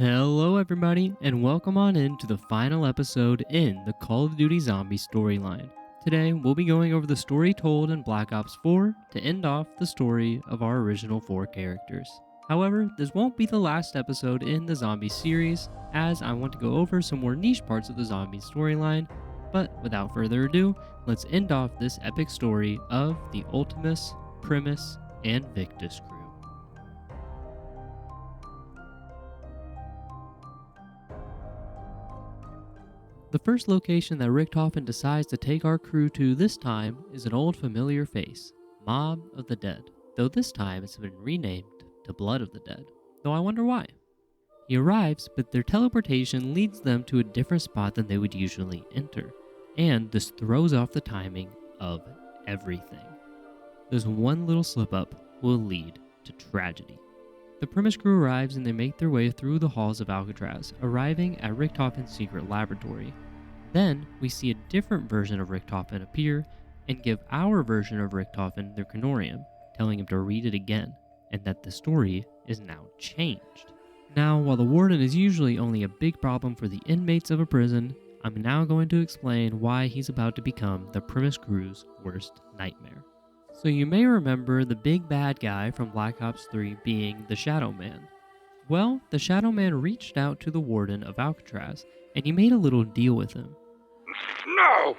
Hello, everybody, and welcome on in to the final episode in the Call of Duty Zombie storyline. Today, we'll be going over the story told in Black Ops 4 to end off the story of our original 4 characters. However, this won't be the last episode in the Zombie series, as I want to go over some more niche parts of the Zombie storyline. But without further ado, let's end off this epic story of the Ultimus, Primus, and Victus crew. The first location that Richthofen decides to take our crew to this time is an old familiar face, Mob of the Dead, though this time it's been renamed to Blood of the Dead, though I wonder why. He arrives, but their teleportation leads them to a different spot than they would usually enter, and this throws off the timing of everything. This one little slip-up will lead to tragedy. The Primus crew arrives and they make their way through the halls of Alcatraz, arriving at Richthofen's secret laboratory. Then, we see a different version of Richthofen appear and give our version of Richthofen their Canorium, telling him to read it again, and that the story is now changed. Now, while the warden is usually only a big problem for the inmates of a prison, I'm now going to explain why he's about to become the Primus crew's worst nightmare. So you may remember the big bad guy from Black Ops 3 being the Shadow Man. Well, the Shadow Man reached out to the warden of Alcatraz, and he made a little deal with him. No!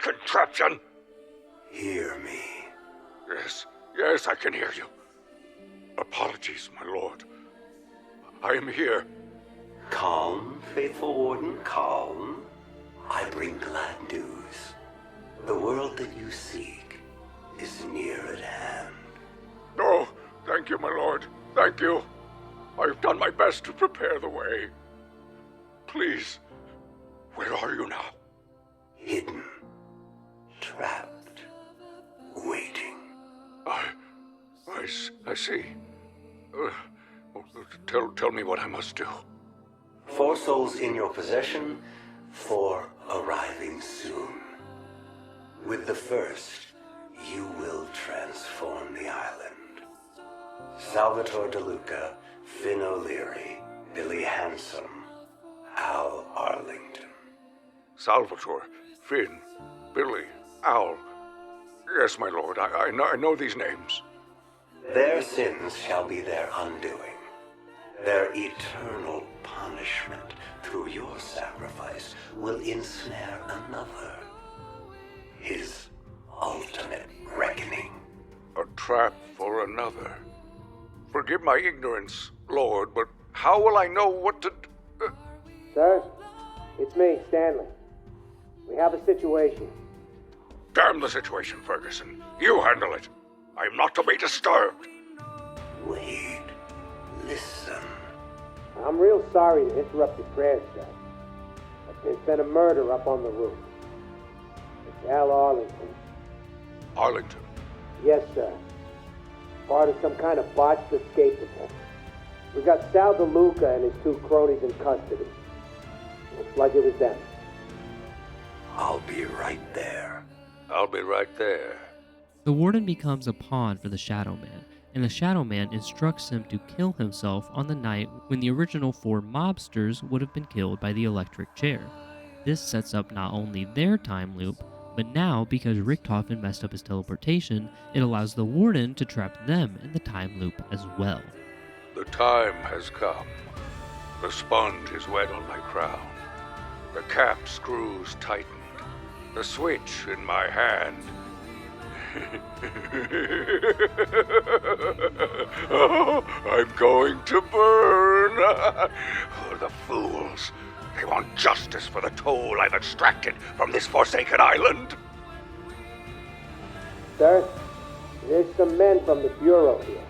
Contraption! Hear me. Yes, I can hear you. Apologies, my lord. I am here. Calm, faithful warden, calm. I bring glad news. The world that you seek is near at hand. Oh, thank you, my lord. Thank you. I've done my best to prepare the way. Please, where are you now? Hidden. Trapped. Waiting. I see. Tell me what I must do. 4 souls in your possession, 4 arriving soon. With the first, you will transform the island. Salvatore DeLuca, Finn O'Leary, Billy Handsome, Al Arlington. Salvatore, Finn, Billy, Al. Yes, my lord, I know these names. Their sins shall be their undoing. Their eternal punishment through your sacrifice will ensnare another. His ultimate reckoning. A trap for another. Forgive my ignorance, Lord, but how will I know what to do? Sir, it's me, Stanley. We have a situation. Damn the situation, Ferguson. You handle it. I am not to be disturbed. Wait. Listen. I'm real sorry to interrupt your prayers, sir. But there's been a murder up on the roof. It's Al Arlington. Arlington. Yes, sir. Part of some kind of botched escape attempt. We got Sal DeLuca and his 2 cronies in custody. Looks like it was them. I'll be right there. I'll be right there. The warden becomes a pawn for the Shadow Man, and the Shadow Man instructs him to kill himself on the night when the original 4 mobsters would have been killed by the electric chair. This sets up not only their time loop, but now, because Richthofen messed up his teleportation, it allows the warden to trap them in the time loop as well. The time has come. The sponge is wet on my crown. The cap screws tightened. The switch in my hand. Oh, I'm going to burn. Oh, the fools. They want justice for the toll I've extracted from this forsaken island. Sir, there's some men from the Bureau here.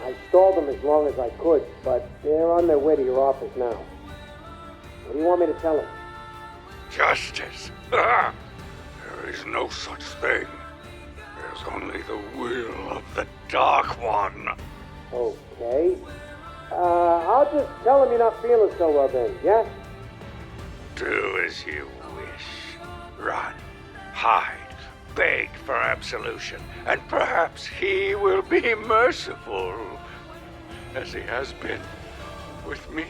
I stalled them as long as I could, but they're on their way to your office now. What do you want me to tell them? Justice? There is no such thing. There's only the will of the Dark One. Okay. I'll just tell them you're not feeling so well then, yeah? Do as you wish. Run, hide, beg for absolution, and perhaps he will be merciful, as he has been with me.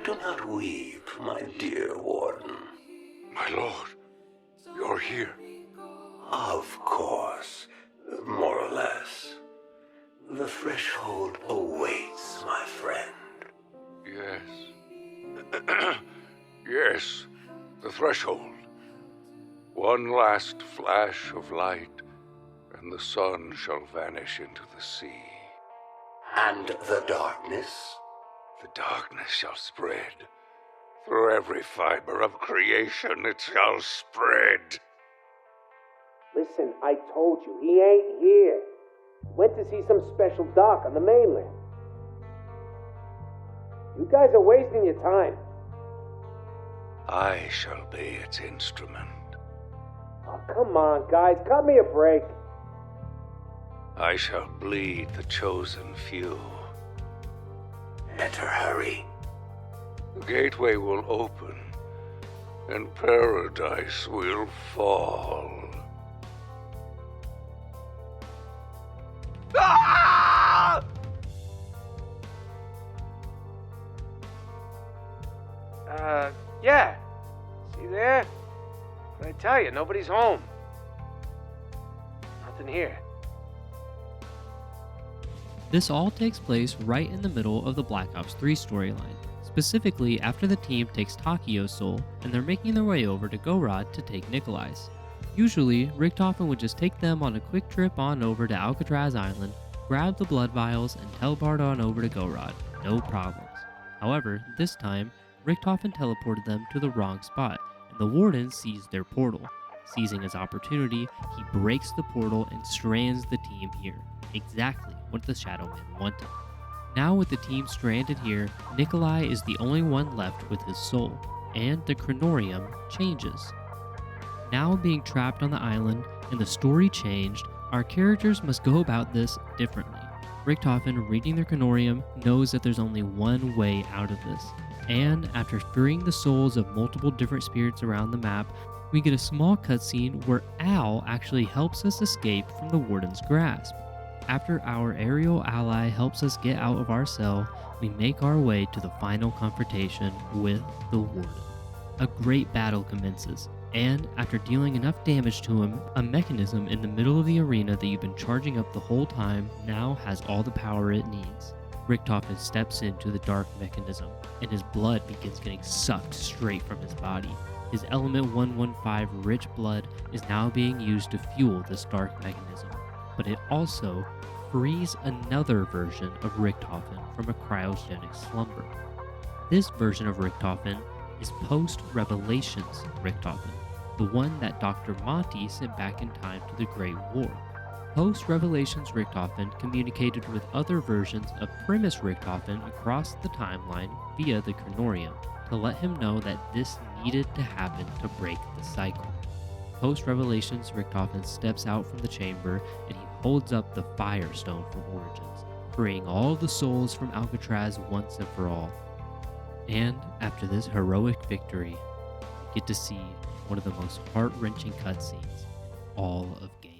Do not weep, my dear Warden. My lord, you're here. Of course, more or less. The threshold awaits, my friend. Yes. Yes, the threshold. One last flash of light, and the sun shall vanish into the sea. And the darkness? The darkness shall spread. Through every fiber of creation it shall spread. Listen, I told you, he ain't here. Went to see some special doc on the mainland. You guys are wasting your time. I shall be its instrument. Oh, come on, guys, cut me a break. I shall bleed the chosen few. Better hurry. The gateway will open, and paradise will fall. Ah! Yeah. See there? What I tell you, nobody's home. Nothing here. This all takes place right in the middle of the Black Ops 3 storyline, specifically after the team takes Takio's soul and they're making their way over to Gorod to take Nikolai's. Usually, Richtofen would just take them on a quick trip on over to Alcatraz Island, grab the blood vials, and teleport on over to Gorod, no problems. However, this time, Richtofen teleported them to the wrong spot, and the Warden sees their portal. Seizing his opportunity, he breaks the portal and strands the team here. Exactly what the Shadow Man wanted. Now with the team stranded here, Nikolai is the only one left with his soul, and the Chronorium changes. Now being trapped on the island and the story changed, our characters must go about this differently. Richtofen, reading the Chronorium, knows that there's only one way out of this. And after freeing the souls of multiple different spirits around the map, we get a small cutscene where Al actually helps us escape from the Warden's grasp. After our aerial ally helps us get out of our cell, we make our way to the final confrontation with the Warden. A great battle commences, and after dealing enough damage to him, a mechanism in the middle of the arena that you've been charging up the whole time now has all the power it needs. Richtofen steps into the dark mechanism, and his blood begins getting sucked straight from his body. His Element 115 rich blood is now being used to fuel this dark mechanism, but it also frees another version of Richtofen from a cryogenic slumber. This version of Richtofen is post-Revelations Richtofen, the one that Dr. Monty sent back in time to the Great War. Post-Revelations Richtofen communicated with other versions of Primus Richtofen across the timeline via the Chronorium to let him know that this needed to happen to break the cycle. Post-Revelations Richtofen steps out from the chamber and he holds up the Firestone from Origins, freeing all the souls from Alcatraz once and for all. And after this heroic victory, we get to see one of the most heart-wrenching cutscenes in all of gaming.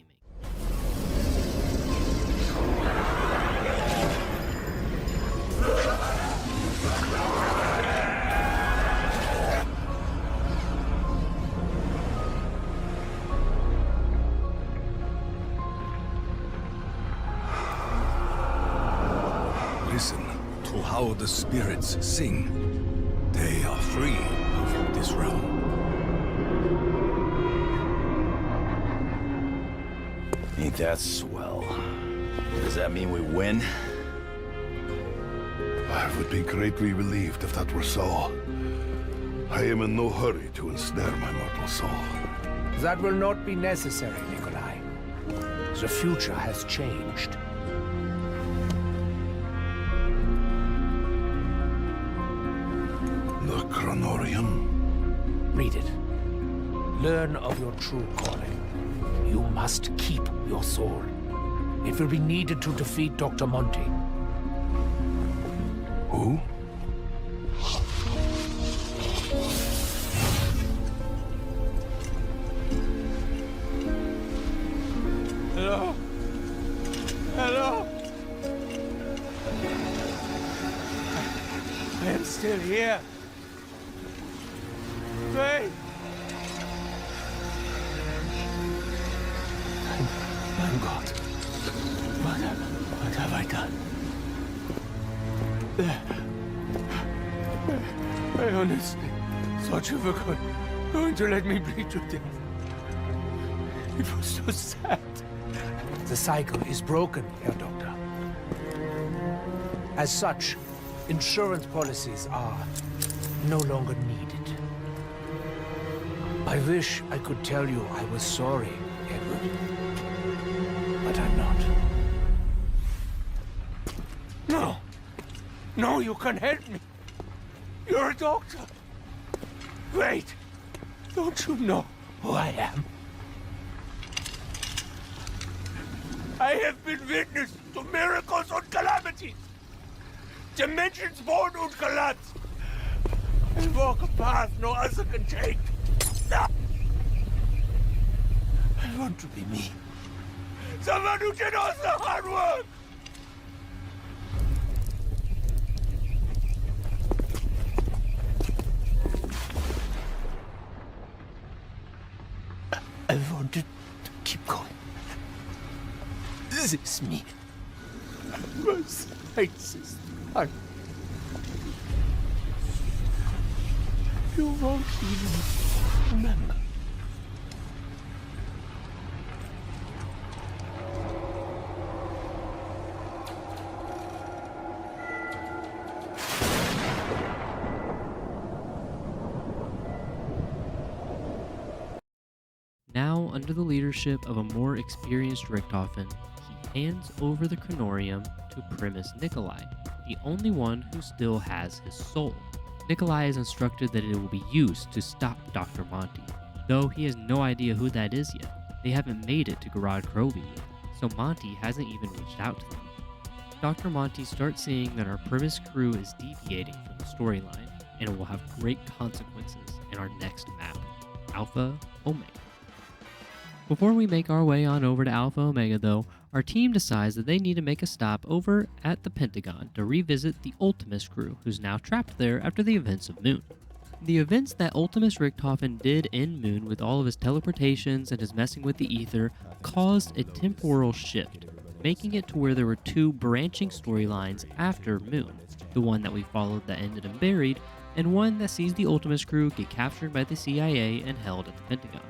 Listen to how the spirits sing. They are free of this realm. Ain't that swell? Does that mean we win? I would be greatly relieved if that were so. I am in no hurry to ensnare my mortal soul. That will not be necessary, Nikolai. The future has changed. The Chronorium? Read it. Learn of your true calling. You must keep your soul. It will be needed to defeat Dr. Monty. Who? Hello? Hello? I am still here. Faith! My God. What have I done? I honestly thought you were going to let me bleed to death. It was so sad. The cycle is broken, Herr Doctor. As such, insurance policies are no longer needed. I wish I could tell you I was sorry, Edward. But I'm not. No! No, you can help me! You're a doctor! Wait! Don't you know who I am? I have been witness to miracles and calamities! Dimensions born and collapse! I walk a path no other can take! I want to be me. Someone who did all the hard work! I wanted to keep going. This is me. My slightest heart. You won't even remember. Now, under the leadership of a more experienced Richthofen, he hands over the Chronorium to Primus Nikolai, the only one who still has his soul. Nikolai is instructed that it will be used to stop Dr. Monty, though he has no idea who that is yet. They haven't made it to Garad Krovi yet, so Monty hasn't even reached out to them. Dr. Monty starts seeing that our Primus crew is deviating from the storyline, and it will have great consequences in our next map, Alpha Omega. Before we make our way on over to Alpha Omega though, our team decides that they need to make a stop over at the Pentagon to revisit the Ultimus crew, who's now trapped there after the events of Moon. The events that Ultimus Richthofen did in Moon with all of his teleportations and his messing with the ether caused a temporal shift, making it to where there were two branching storylines after Moon, the one that we followed that ended in Buried, and one that sees the Ultimus crew get captured by the CIA and held at the Pentagon.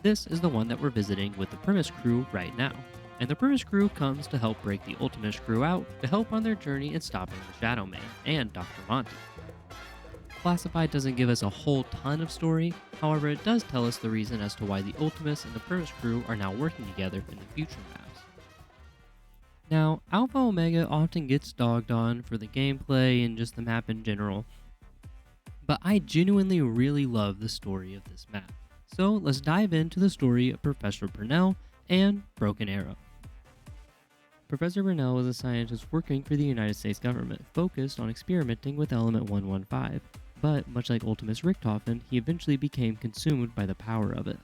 This is the one that we're visiting with the Primus crew right now, and the Primus crew comes to help break the Ultimus crew out to help on their journey in stopping the Shadow Man and Dr. Monty. Classified doesn't give us a whole ton of story, however it does tell us the reason as to why the Ultimus and the Primus crew are now working together in the future maps. Now, Alpha Omega often gets dogged on for the gameplay and just the map in general, but I genuinely really love the story of this map. So let's dive into the story of Professor Burnell and Broken Arrow. Professor Burnell was a scientist working for the United States government, focused on experimenting with element 115, but much like Ultimus Richthofen, he eventually became consumed by the power of it.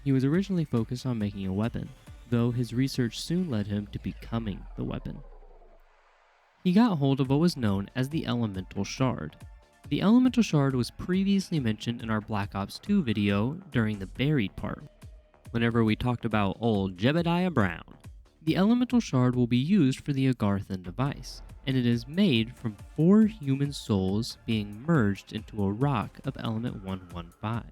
He was originally focused on making a weapon, though his research soon led him to becoming the weapon. He got hold of what was known as the Elemental Shard. The Elemental Shard was previously mentioned in our Black Ops 2 video during the Buried part, whenever we talked about old Jebediah Brown. The Elemental Shard will be used for the Agarthan device, and it is made from 4 human souls being merged into a rock of element 115.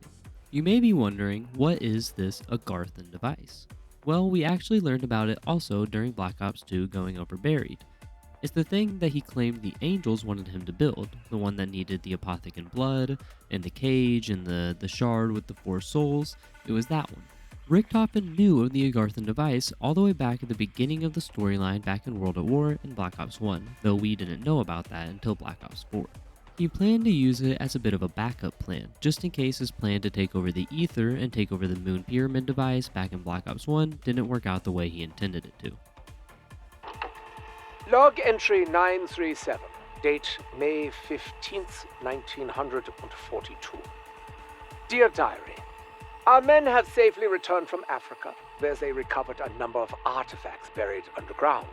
You may be wondering, what is this Agarthan device? Well, we actually learned about it also during Black Ops 2 going over Buried. It's the thing that he claimed the angels wanted him to build, the one that needed the apothecant blood, and the cage, and the shard with the 4 souls. It was that one. Richthofen knew of the Agarthan device all the way back at the beginning of the storyline back in World at War and Black Ops 1, though we didn't know about that until Black Ops 4. He planned to use it as a bit of a backup plan, just in case his plan to take over the Ether and take over the Moon Pyramid device back in Black Ops 1 didn't work out the way he intended it to. Log entry 937, date May 15th, 1942. Dear Diary, our men have safely returned from Africa, where they recovered a number of artifacts buried underground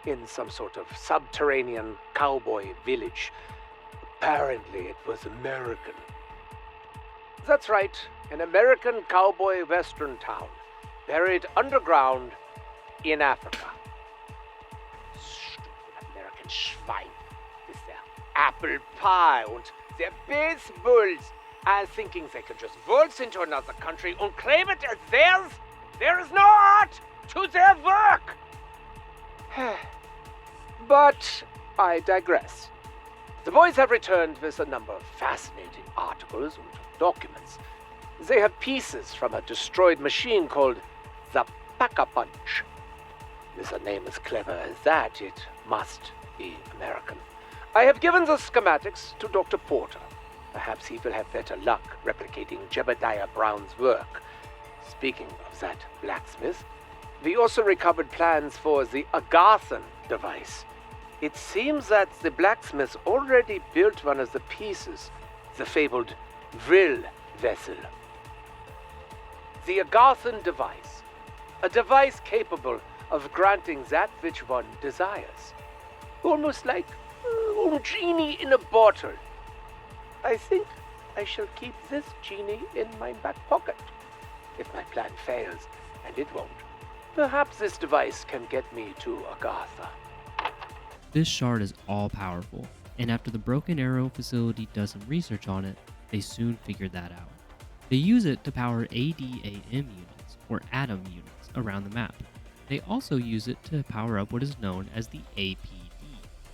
in some sort of subterranean cowboy village Apparently it was American. That's right, an American cowboy western town, buried underground in Africa. Stupid American Schwein. With their apple pie und their baseballs, all thinking they can just waltz into another country and claim it as theirs. There is no art to their work. But I digress. The boys have returned with a number of fascinating articles and documents. They have pieces from a destroyed machine called the Pack-a-Punch. With a name as clever as that, it must be American. I have given the schematics to Dr. Porter. Perhaps he will have better luck replicating Jebediah Brown's work. Speaking of that blacksmith, we also recovered plans for the Agathan device. It seems that the blacksmith already built one of the pieces, the fabled Vril vessel. The Agathan device, a device capable of granting that which one desires. Almost like a genie in a bottle. I think I shall keep this genie in my back pocket. If my plan fails, and it won't, perhaps this device can get me to Agatha. This shard is all-powerful, and after the Broken Arrow facility does some research on it, they soon figured that out. They use it to power ADAM units, or atom units, around the map. They also use it to power up what is known as the APD,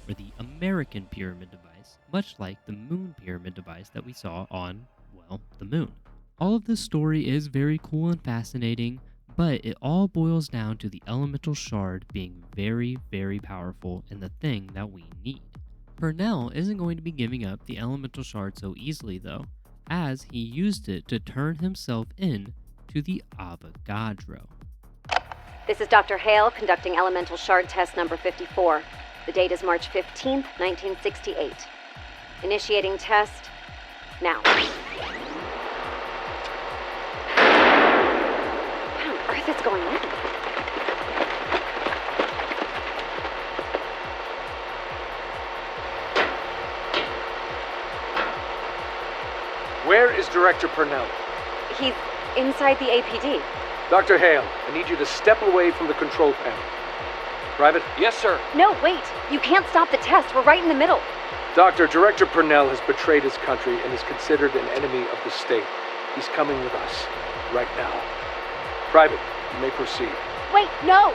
or the American Pyramid Device, much like the Moon Pyramid Device that we saw on, well, the Moon. All of this story is very cool and fascinating, but it all boils down to the elemental shard being very, very powerful and the thing that we need. Purnell isn't going to be giving up the elemental shard so easily though, as he used it to turn himself in to the Avogadro. This is Dr. Hale conducting elemental shard test number 54. The date is March 15th, 1968. Initiating test now. What's going on? Where is Director Purnell? He's inside the APD. Dr. Hale, I need you to step away from the control panel. Private? Yes, sir. No, wait. You can't stop the test. We're right in the middle. Doctor, Director Purnell has betrayed his country and is considered an enemy of the state. He's coming with us right now. Private, you may proceed. Wait, no!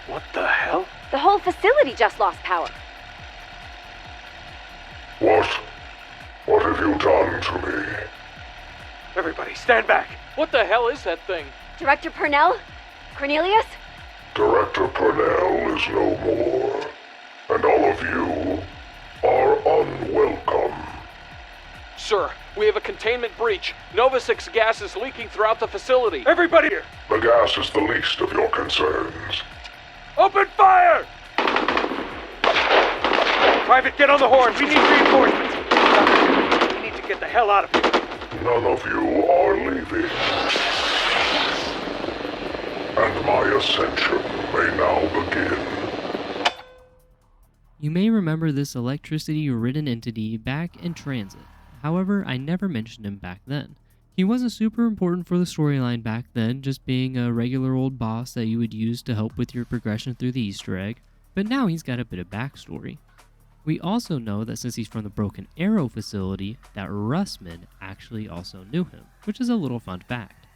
What the hell? The whole facility just lost power. What? What have you done to me? Everybody, stand back! What the hell is that thing? Director Purnell? Cornelius? Director Purnell is no more, and all of you are unwelcome. Sir, we have a containment breach. Nova 6 gas is leaking throughout the facility. Everybody here! The gas is the least of your concerns. Open fire! Private, get on the horn. We need reinforcements. Doctor, we need to get the hell out of here. None of you are leaving. And my ascension may now begin. You may remember this electricity-ridden entity back in Transit. However, I never mentioned him back then. He wasn't super important for the storyline back then, just being a regular old boss that you would use to help with your progression through the Easter egg, but now he's got a bit of backstory. We also know that since he's from the Broken Arrow facility, that Russman actually also knew him, which is a little fun fact.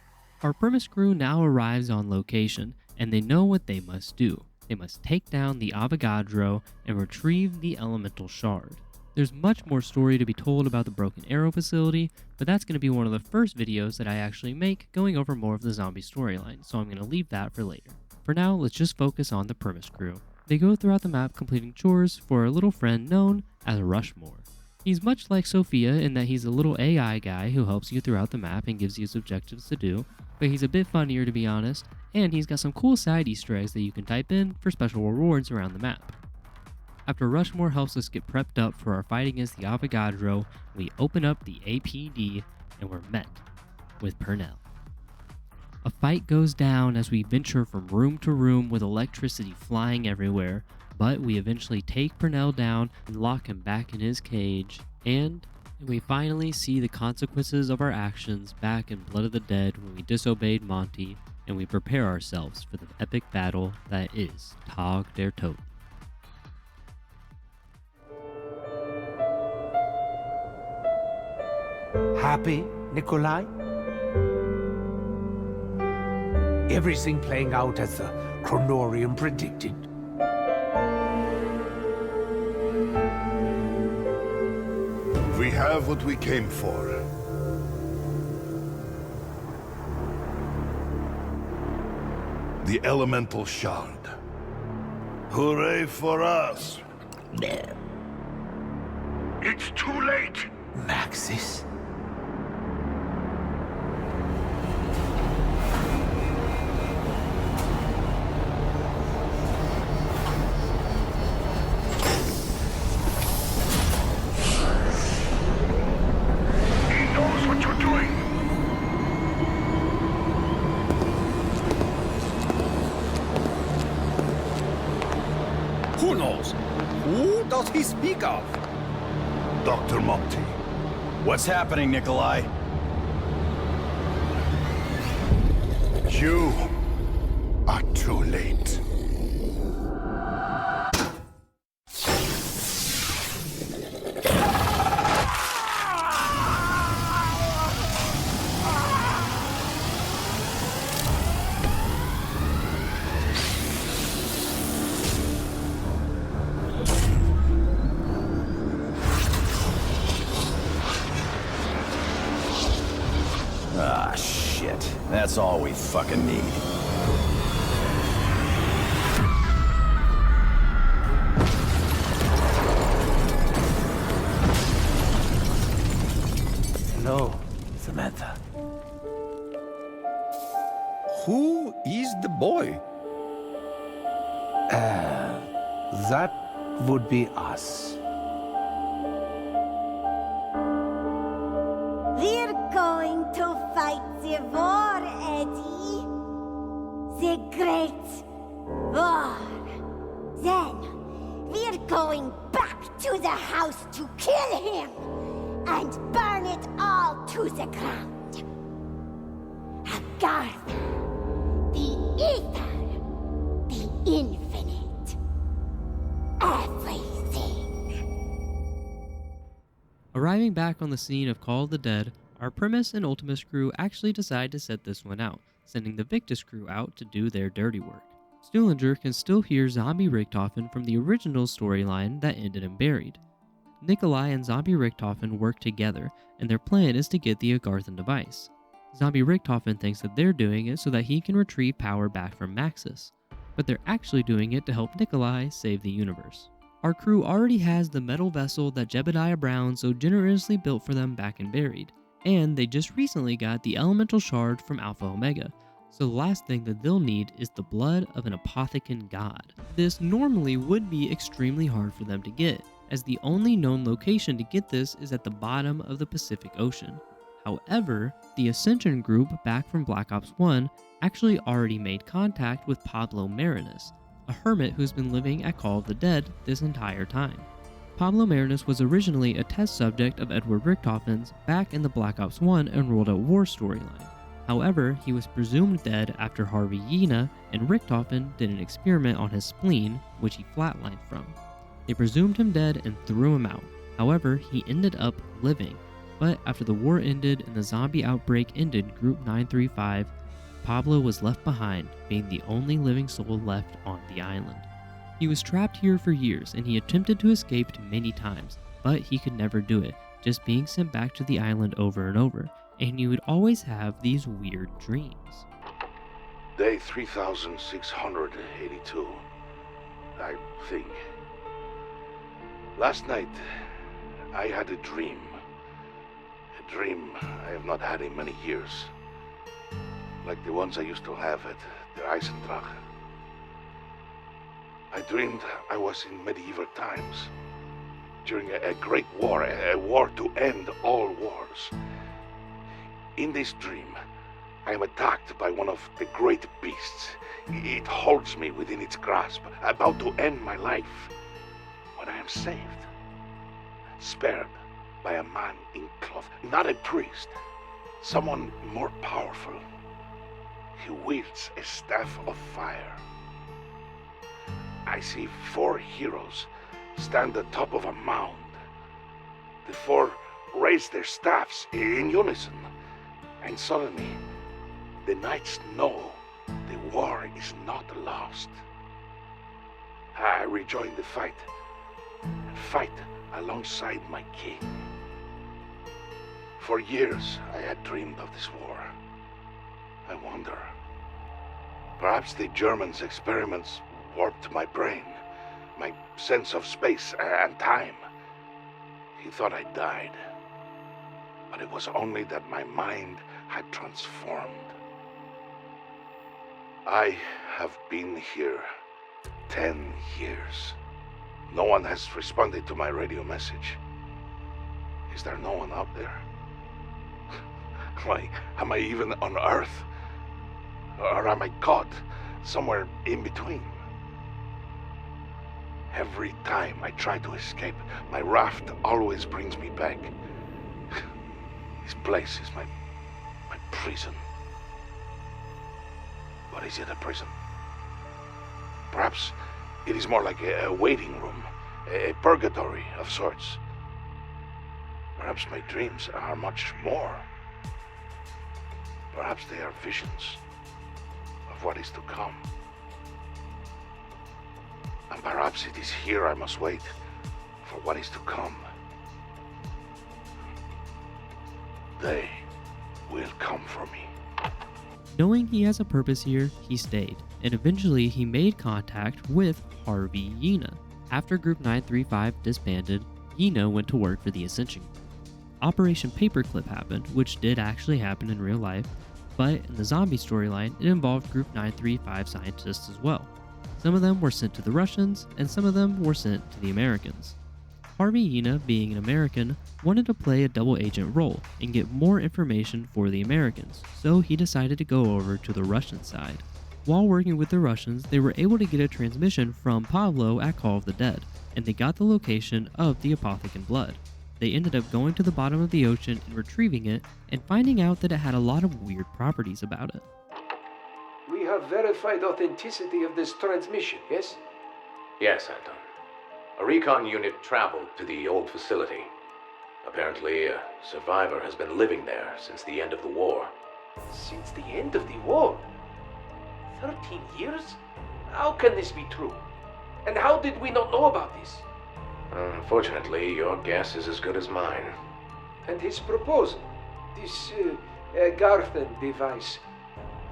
Our premise crew now arrives on location, and they know what they must do. They must take down the Avogadro and retrieve the elemental shard. There's much more story to be told about the Broken Arrow facility, but that's going to be one of the first videos that I actually make going over more of the zombie storyline, so I'm going to leave that for later. For now, let's just focus on the premise crew. They go throughout the map completing chores for a little friend known as Rushmore. He's much like Sophia in that he's a little AI guy who helps you throughout the map and gives you objectives to do, but he's a bit funnier to be honest, and he's got some cool side Easter eggs that you can type in for special rewards around the map. After Rushmore helps us get prepped up for our fight against the Avogadro, we open up the APD and we're met with Purnell. A fight goes down as we venture from room to room with electricity flying everywhere, but we eventually take Purnell down and lock him back in his cage, and we finally see the consequences of our actions back in Blood of the Dead when we disobeyed Monty, and we prepare ourselves for the epic battle that is Tag der Toten. Happy, Nikolai? Everything playing out as the Chronorium predicted. We have what we came for. The elemental shard. Hooray for us! It's too late! Maxis? He knows what you're doing! Who knows? Who does he speak of? Dr. Monty. What's happening, Nikolai? You are too late. Ah, shit. That's all we fucking need. Hello, Samantha. Who is the boy? That would be us. We're going to fight the war, Eddie. The great war. Then, we're going back to the house to kill him and burn it all to the ground. Agartha, the ether, the infinite, everything. Arriving back on the scene of Call of the Dead, our Primus and Ultimus crew actually decide to set this one out, sending the Victus crew out to do their dirty work. Stuhlinger can still hear Zombie Richthofen from the original storyline that ended in Buried. Nikolai and Zombie Richthofen work together, and their plan is to get the Agarthan device. Zombie Richthofen thinks that they're doing it so that he can retrieve power back from Maxis, but they're actually doing it to help Nikolai save the universe. Our crew already has the metal vessel that Jebediah Brown so generously built for them back in Buried, and they just recently got the elemental shard from Alpha Omega, so the last thing that they'll need is the blood of an Apothecon god. This normally would be extremely hard for them to get, as the only known location to get this is at the bottom of the Pacific Ocean. However, the Ascension group back from Black Ops 1 actually already made contact with Pablo Marinus, a hermit who's been living at Call of the Dead this entire time. Pablo Marinus was originally a test subject of Edward Richthofen's back in the Black Ops 1 and World at War storyline. However, he was presumed dead after Harvey Yena and Richthofen did an experiment on his spleen, which he flatlined from. They presumed him dead and threw him out. However, he ended up living, but after the war ended and the zombie outbreak ended Group 935, Pablo was left behind, being the only living soul left on the island. He was trapped here for years and he attempted to escape many times, but he could never do it, just being sent back to the island over and over, and he would always have these weird dreams. Day 3682, I think. Last night, I had a dream. A dream I have not had in many years. Like the ones I used to have at the Eisendrache. I dreamed I was in medieval times, during a great war, a war to end all wars. In this dream, I am attacked by one of the great beasts. It holds me within its grasp, about to end my life. When I am saved, spared by a man in cloth, not a priest, someone more powerful. He wields a staff of fire. I see 4 heroes stand atop of a mound. The 4 raise their staffs in unison, and suddenly the knights know the war is not lost. I rejoin the fight, and fight alongside my king. For years I had dreamed of this war. I wonder, perhaps the Germans' experiments warped my brain, my sense of space and time. He thought I died, but it was only that my mind had transformed. I have been here 10 years. No one has responded to my radio message. Is there no one out there? Am I even on Earth? Or am I caught somewhere in between? Every time I try to escape, my raft always brings me back. This place is my prison. But is it a prison? Perhaps it is more like a waiting room, a purgatory of sorts. Perhaps my dreams are much more. Perhaps they are visions of what is to come. And perhaps it is here I must wait for what is to come. They will come for me. Knowing he has a purpose here, he stayed, and eventually he made contact with Harvey Yena. After Group 935 disbanded, Yena went to work for the Ascension. Operation Paperclip happened, which did actually happen in real life, but in the zombie storyline, it involved Group 935 scientists as well. Some of them were sent to the Russians, and some of them were sent to the Americans. Harvey Yena, being an American, wanted to play a double agent role and get more information for the Americans, so he decided to go over to the Russian side. While working with the Russians, they were able to get a transmission from Pablo at Call of the Dead, and they got the location of the Apothecary blood. They ended up going to the bottom of the ocean and retrieving it, and finding out that it had a lot of weird properties about it. We have verified authenticity of this transmission, yes? Yes, Anton. A recon unit traveled to the old facility. Apparently, a survivor has been living there since the end of the war. Since the end of the war? 13 years? How can this be true? And how did we not know about this? Unfortunately, your guess is as good as mine. And his proposal, this Garthen device,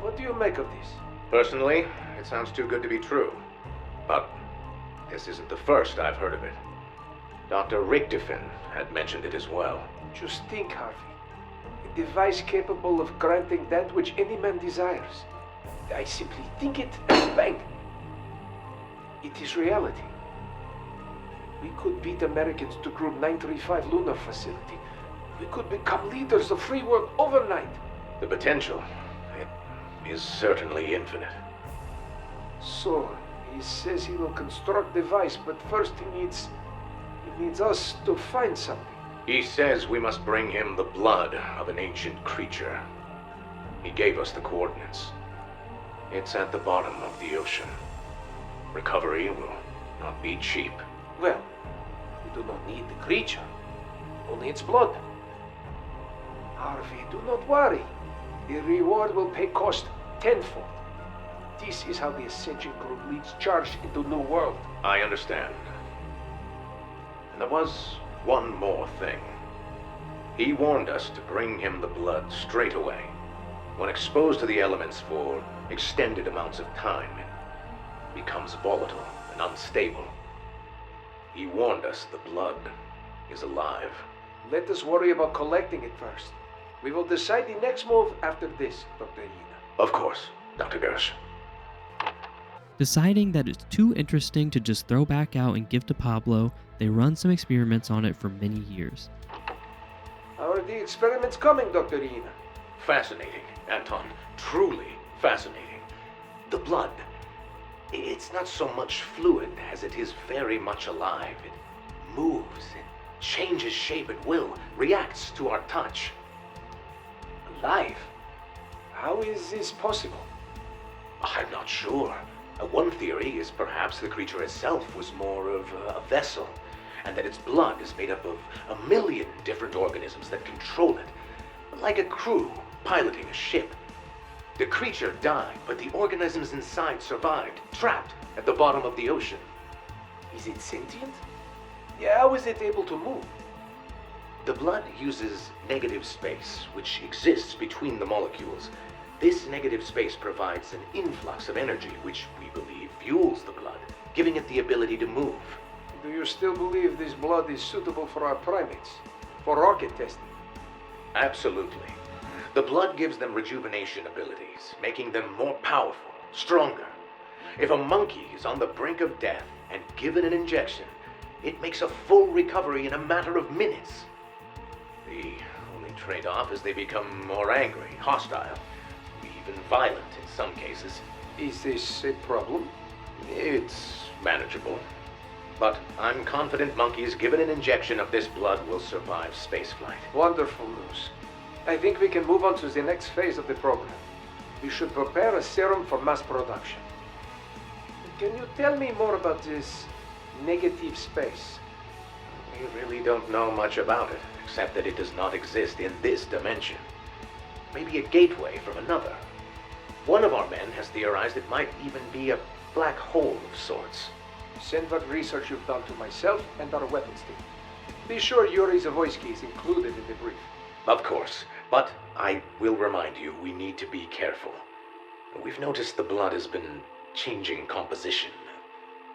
what do you make of this? Personally, it sounds too good to be true. But this isn't the first I've heard of it. Dr. Richtofen had mentioned it as well. Just think, Harvey. A device capable of granting that which any man desires. I simply think it, and bang! It is reality. We could beat Americans to Group 935 lunar facility. We could become leaders of free world overnight. The potential, it is certainly infinite. So, he says he will construct a device, but first he needs us to find something. He says we must bring him the blood of an ancient creature. He gave us the coordinates. It's at the bottom of the ocean. Recovery will not be cheap. Well, we do not need the creature, only its blood. Harvey, do not worry. The reward will pay cost tenfold. This is how the Ascension Group leads charge into New World. I understand. And there was one more thing. He warned us to bring him the blood straight away. When exposed to the elements for extended amounts of time, it becomes volatile and unstable. He warned us the blood is alive. Let us worry about collecting it first. We will decide the next move after this, Dr. Yena. Of course, Dr. Gersh. Deciding that it's too interesting to just throw back out and give to Pablo, they run some experiments on it for many years. How are the experiments coming, Dr. Yena? Fascinating. Anton, truly fascinating. The blood, it's not so much fluid as it is very much alive. It moves, it changes shape at will, reacts to our touch. Alive? How is this possible? I'm not sure. One theory is perhaps the creature itself was more of a vessel, and that its blood is made up of a million different organisms that control it, like a crew piloting a ship. The creature died, but the organisms inside survived, trapped at the bottom of the ocean. Is it sentient? Yeah, how is it able to move? The blood uses negative space, which exists between the molecules. This negative space provides an influx of energy, which we believe fuels the blood, giving it the ability to move. Do you still believe this blood is suitable for our primates? For rocket testing? Absolutely. The blood gives them rejuvenation abilities, making them more powerful, stronger. If a monkey is on the brink of death and given an injection, it makes a full recovery in a matter of minutes. The only trade-off is they become more angry, hostile, even violent in some cases. Is this a problem? It's manageable. But I'm confident monkeys given an injection of this blood will survive spaceflight. Wonderful news. I think we can move on to the next phase of the program. We should prepare a serum for mass production. Can you tell me more about this negative space? We really don't know much about it, except that it does not exist in this dimension. Maybe a gateway from another. One of our men has theorized it might even be a black hole of sorts. Send what research you've done to myself and our weapons team. Be sure Yuri Zavoyski is included in the brief. Of course, but I will remind you, we need to be careful. We've noticed the blood has been changing composition,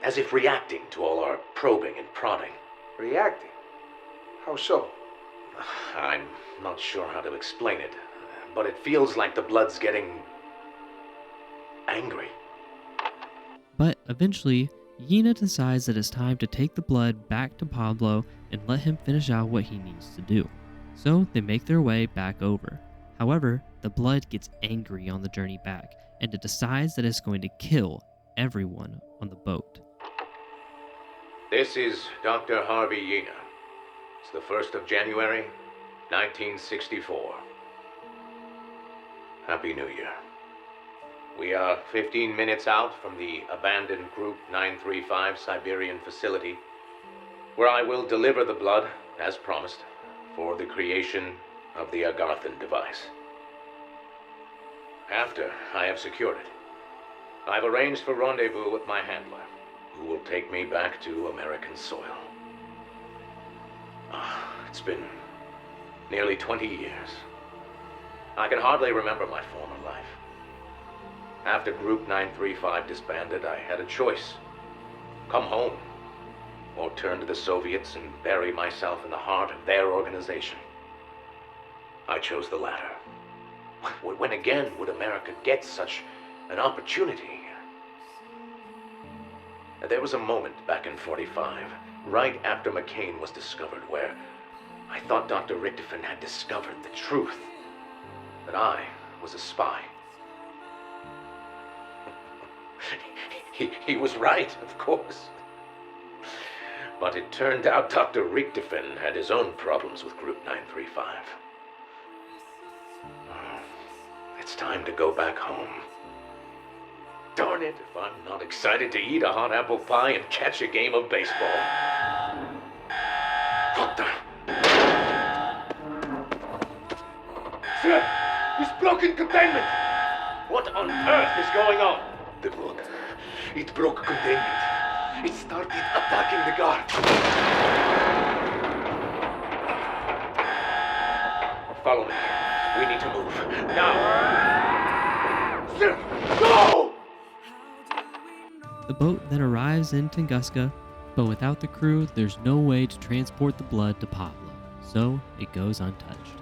as if reacting to all our probing and prodding. Reacting? How so? I'm not sure how to explain it, but it feels like the blood's getting angry. But eventually, Yina decides that it's time to take the blood back to Pablo and let him finish out what he needs to do. So they make their way back over. However, the blood gets angry on the journey back, and it decides that it's going to kill everyone on the boat. This is Dr. Harvey Yina. It's the 1st of January, 1964. Happy New Year. We are 15 minutes out from the abandoned Group 935 Siberian facility, where I will deliver the blood, as promised, for the creation of the Agarthan device. After I have secured it, I've arranged for rendezvous with my handler, who will take me back to American soil. It's been nearly 20 years. I can hardly remember my former life. After Group 935 disbanded, I had a choice. Come home, or turn to the Soviets and bury myself in the heart of their organization. I chose the latter. When again would America get such an opportunity? There was a moment back in '45, right after McCain was discovered, where I thought Dr. Richtofen had discovered the truth, that I was a spy. He was right, of course. But it turned out Dr. Richtofen had his own problems with Group 935. It's time to go back home. Darn it, if I'm not excited to eat a hot apple pie and catch a game of baseball. What the? Sir, he's broken containment! What on earth is going on? The blood. It broke containment. It started attacking the guard. Follow me. We need to move. Now. Sir, go! The boat then arrives in Tunguska, but without the crew, there's no way to transport the blood to Pablo, so it goes untouched.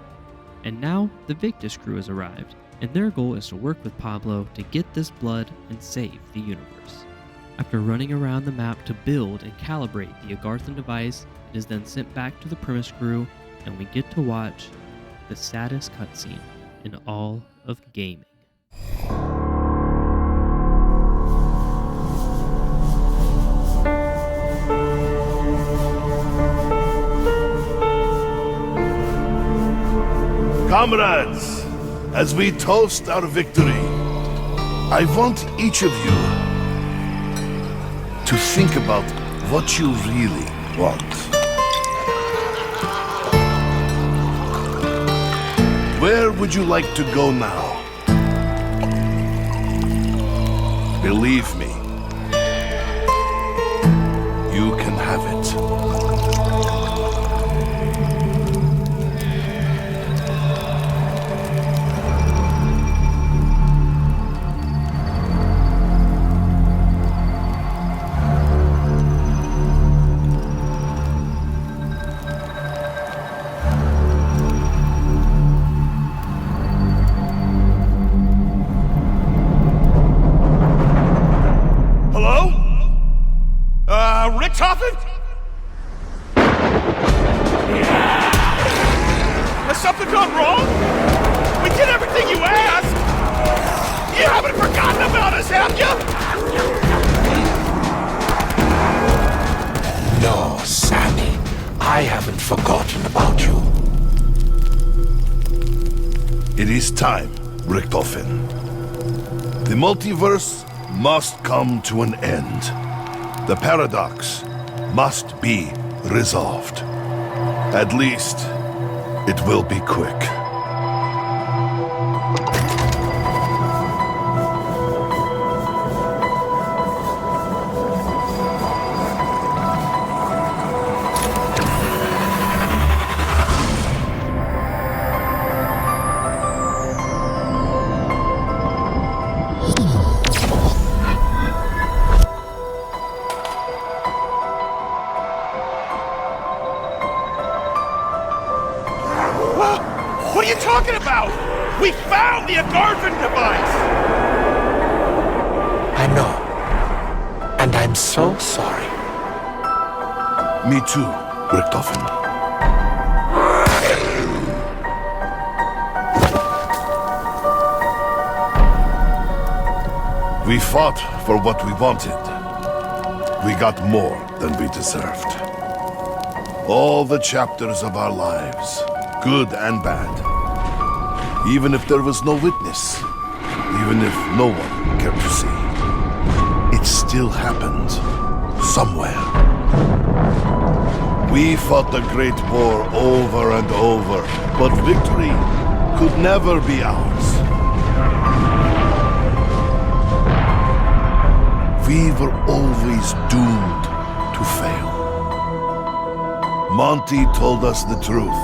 And now, the Victus crew has arrived, and their goal is to work with Pablo to get this blood and save the universe. After running around the map to build and calibrate the Agarthan device, it is then sent back to the Primus crew, and we get to watch the saddest cutscene in all of gaming. Comrades, as we toast our victory, I want each of you to think about what you really want. Where would you like to go now? Believe me, you can have it. Richtofen? Has something gone wrong? We did everything you asked! You haven't forgotten about us, have you? No, Sammy. I haven't forgotten about you. It is time, Richtofen. The multiverse must come to an end. The paradox must be resolved. At least, it will be quick. What are you talking about? We found the Agarvan device! I know. And I'm so sorry. Me too, Richtofen. We fought for what we wanted. We got more than we deserved. All the chapters of our lives, good and bad. Even if there was no witness, even if no one cared to see, it still happened somewhere. We fought the Great War over and over, but victory could never be ours. We were always doomed to fail. Monty told us the truth.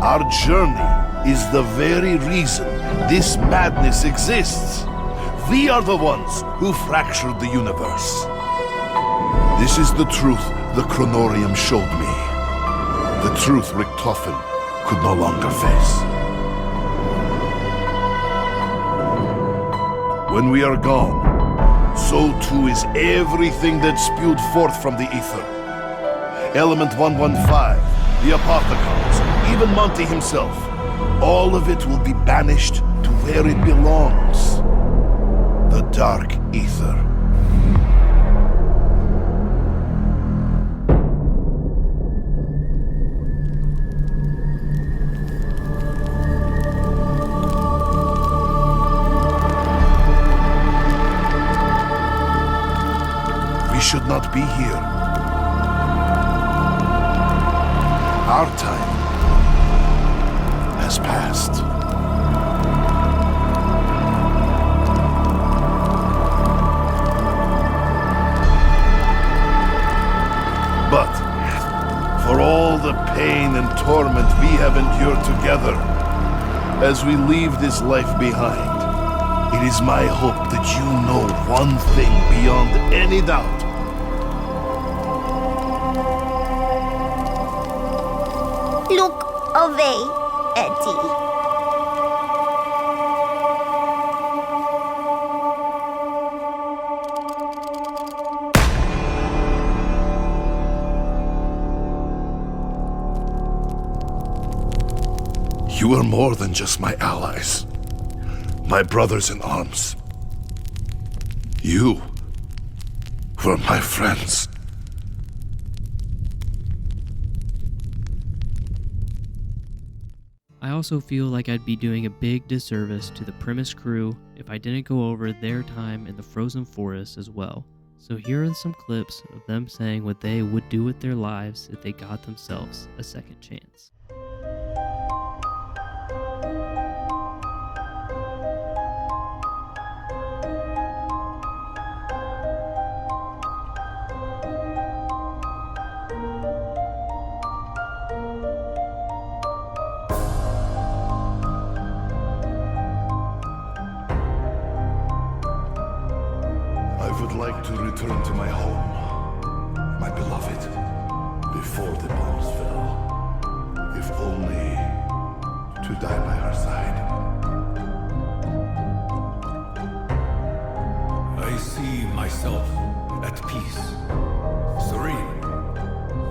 Our journey is the very reason this madness exists. We are the ones who fractured the universe. This is the truth the Chronorium showed me. The truth Richtofen could no longer face. When we are gone, so too is everything that spewed forth from the ether. Element 115, the Apothecons, even Monty himself. All of it will be banished to where it belongs. The Dark Ether. We should not be here. Our time has passed. But for all the pain and torment we have endured together, as we leave this life behind, it is my hope that you know one thing beyond any doubt. Look away, Eddie. You are more than just my allies. my brothers in arms. You were my friends. I also feel like I'd be doing a big disservice to the Primus crew if I didn't go over their time in the frozen forest as well. So here are some clips of them saying what they would do with their lives if they got themselves a second chance. I would like to return to my home, my beloved, before the bombs fell, if only to die by her side. I see myself at peace, serene,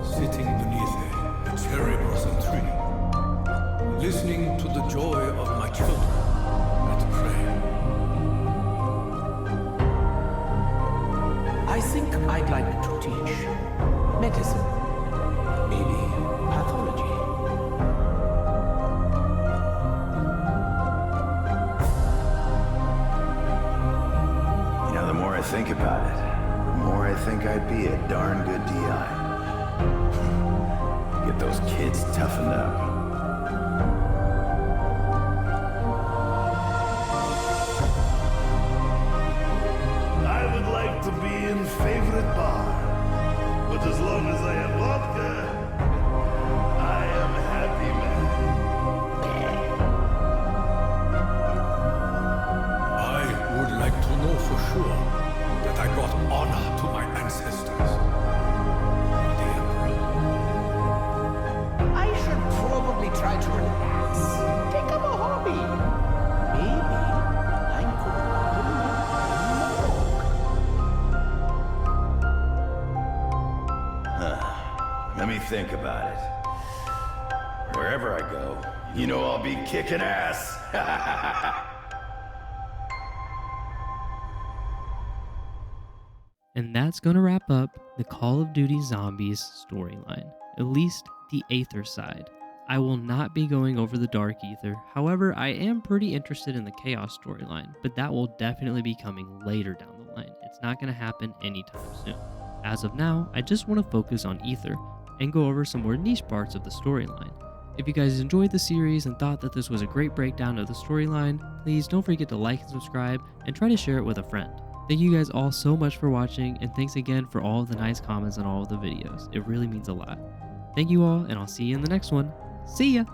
sitting beneath a cherry blossom tree, listening to the joy of my children at prayer. I think I'd like to teach medicine, maybe pathology. You know, the more I think about it, the more I think I'd be a darn good DI. Get those kids toughened up. I would like to be in favorite bar, but as long as I have vodka, I am a happy man. I would like to know for sure that I brought honor to my ancestors. The Emperor. I should probably try to relax. Take up a hobby. Maybe I could Let me think about it. Wherever I go, you know I'll be kicking ass. And that's going to wrap up the Call of Duty Zombies storyline, at least the Aether side. I will not be going over the Dark Aether, however, I am pretty interested in the Chaos storyline, but that will definitely be coming later down the line. It's not going to happen anytime soon. As of now, I just want to focus on Aether and go over some more niche parts of the storyline. If you guys enjoyed the series and thought that this was a great breakdown of the storyline, please don't forget to like and subscribe and try to share it with a friend. Thank you guys all so much for watching, and thanks again for all of the nice comments on all of the videos. It really means a lot. Thank you all, and I'll see you in the next one. See ya!